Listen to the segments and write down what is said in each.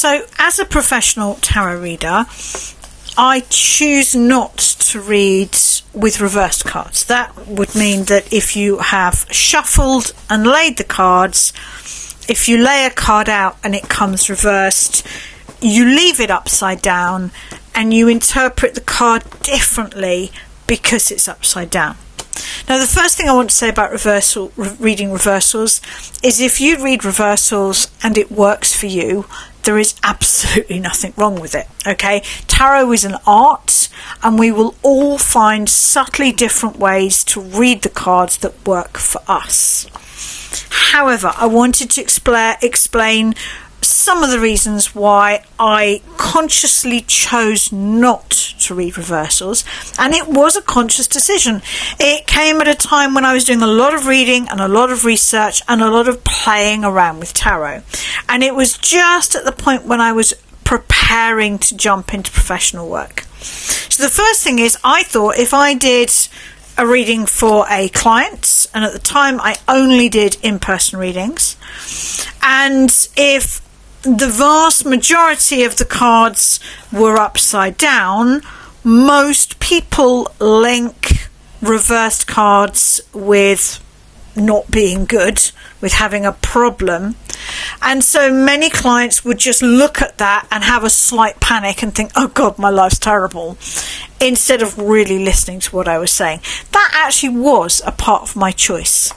So as a professional tarot reader, I choose not to read with reversed cards. That would mean that if you have shuffled and laid the cards, if you lay a card out and it comes reversed, you leave it upside down and you interpret the card differently because it's upside down. Now, the first thing I want to say about reading reversals is if you read reversals and it works for you, there is absolutely nothing wrong with it, okay? Tarot is an art, and we will all find subtly different ways to read the cards that work for us. However, I wanted to explain some of the reasons why I consciously chose not to read reversals, and it was a conscious decision. It came at a time when I was doing a lot of reading and a lot of research and a lot of playing around with tarot, and it was just at the point when I was preparing to jump into professional work. So the first thing is, I thought if I did a reading for a client, and at the time I only did in-person readings, and if the vast majority of the cards were upside down, most people link reversed cards with not being good, with having a problem, and so many clients would just look at that and have a slight panic and think, oh god, my life's terrible, instead of really listening to what I was saying. That actually was a part of my choice.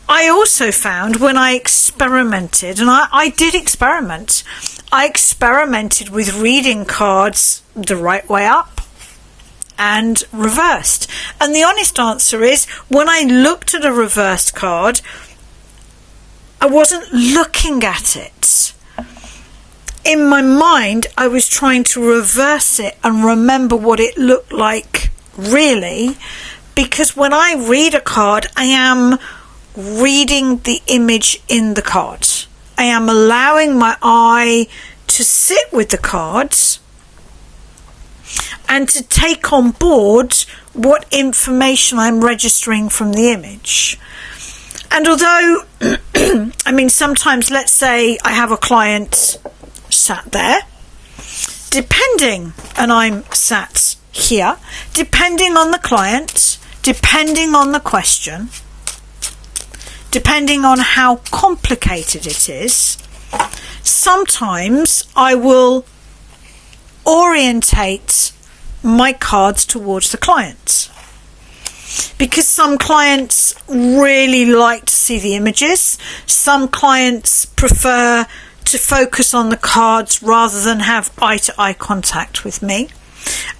I also found when I experimented, and I did experiment, I experimented with reading cards the right way up and reversed. And the honest answer is, when I looked at a reversed card, I wasn't looking at it. In my mind, I was trying to reverse it and remember what it looked like really, because when I read a card, I am reading the image in the card. I am allowing my eye to sit with the cards and to take on board what information I'm registering from the image. And although, I mean, sometimes, let's say I have a client sat there, depending, and I'm sat here, depending on the client, depending on the question, depending on how complicated it is, sometimes I will orientate my cards towards the client. Because some clients really like to see the images, some clients prefer to focus on the cards rather than have eye-to-eye contact with me.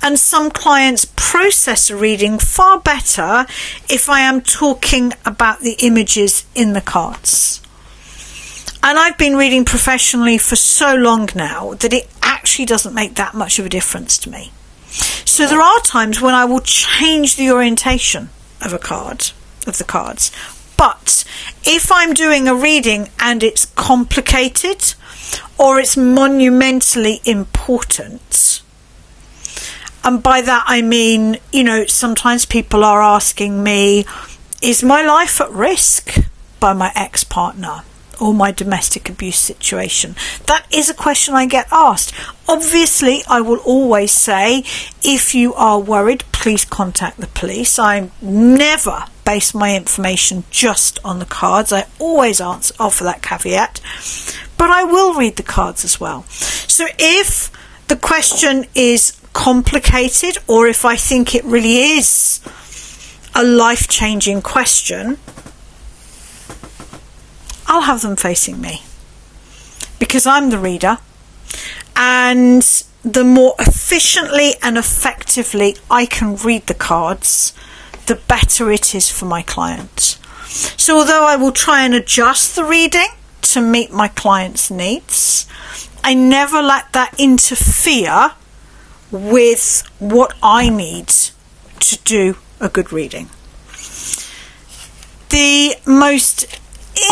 And some clients process a reading far better if I am talking about the images in the cards. And I've been reading professionally for so long now that it actually doesn't make that much of a difference to me. So there are times when I will change the orientation of the cards. But if I'm doing a reading and it's complicated or it's monumentally important, and by that I mean, you know, sometimes people are asking me, is my life at risk by my ex-partner or my domestic abuse situation? That is a question I get asked. Obviously, I will always say, if you are worried, please contact the police. I never base my information just on the cards. I always offer that caveat. But I will read the cards as well. So if the question is complicated, or if I think it really is a life-changing question, I'll have them facing me, because I'm the reader, and the more efficiently and effectively I can read the cards, the better it is for my client. So although I will try and adjust the reading to meet my client's needs, I never let that interfere with what I need to do a good reading. The most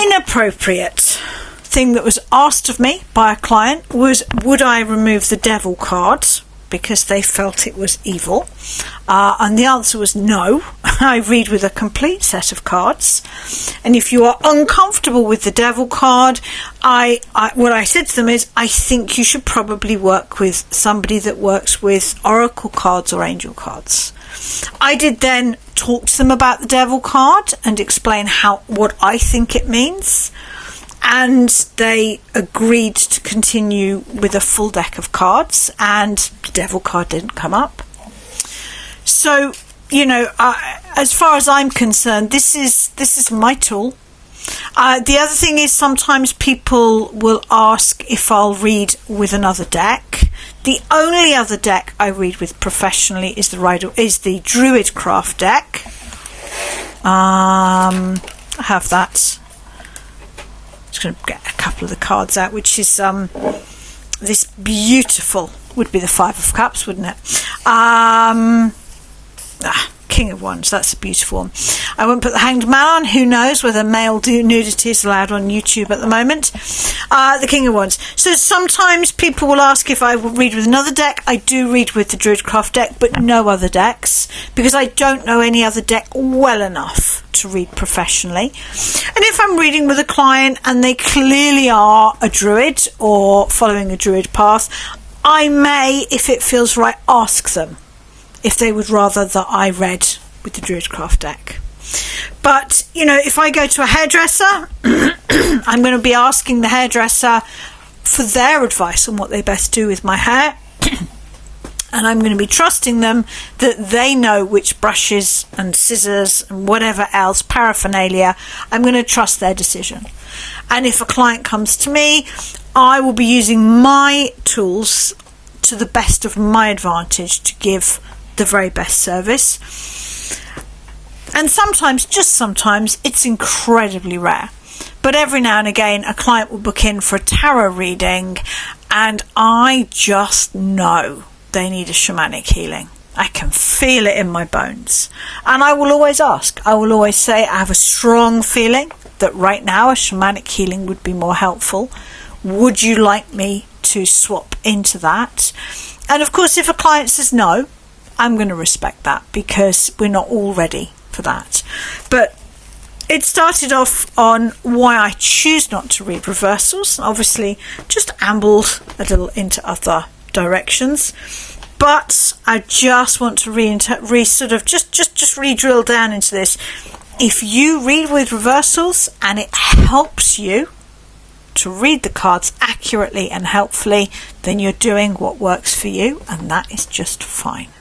inappropriate thing that was asked of me by a client was, would I remove the devil card because they felt it was evil. And the answer was no. I read with a complete set of cards. And if you are uncomfortable with the devil card, what I said to them is, I think you should probably work with somebody that works with oracle cards or angel cards. I did then talk to them about the devil card and explain what I think it means. And they agreed to continue with a full deck of cards, and the devil card didn't come up. So, as far as I'm concerned, this is my tool. The other thing is, sometimes people will ask if I'll read with another deck. The only other deck I read with professionally is the Druidcraft deck. I have that. Just going to get a couple of the cards out, which is this beautiful, would be the Five of Cups, wouldn't it? King of Wands, that's a beautiful one. I won't put the Hanged Man on. Who knows whether male nudity is allowed on YouTube at the moment. The King of Wands. So sometimes people will ask if I will read with another deck. I do read with the Druidcraft deck, but no other decks, because I don't know any other deck well enough to read professionally. And if I'm reading with a client and they clearly are a druid or following a druid path, I may, if it feels right, ask them if they would rather that I read with the Druidcraft deck. But, if I go to a hairdresser, I'm going to be asking the hairdresser for their advice on what they best do with my hair. And I'm going to be trusting them that they know which brushes and scissors and whatever else, paraphernalia, I'm going to trust their decision. And if a client comes to me, I will be using my tools to the best of my advantage to give the very best service. And sometimes, just sometimes, it's incredibly rare. But every now and again, a client will book in for a tarot reading and I just know they need a shamanic healing. I can feel it in my bones. And I will always ask. I will always say, I have a strong feeling that right now a shamanic healing would be more helpful. Would you like me to swap into that? And of course, if a client says no, I'm going to respect that, because we're not all ready for that. But it started off on why I choose not to read reversals. Obviously, just ambled a little into other directions. But I just want to just re-drill down into this. If you read with reversals and it helps you to read the cards accurately and helpfully, then you're doing what works for you, and that is just fine.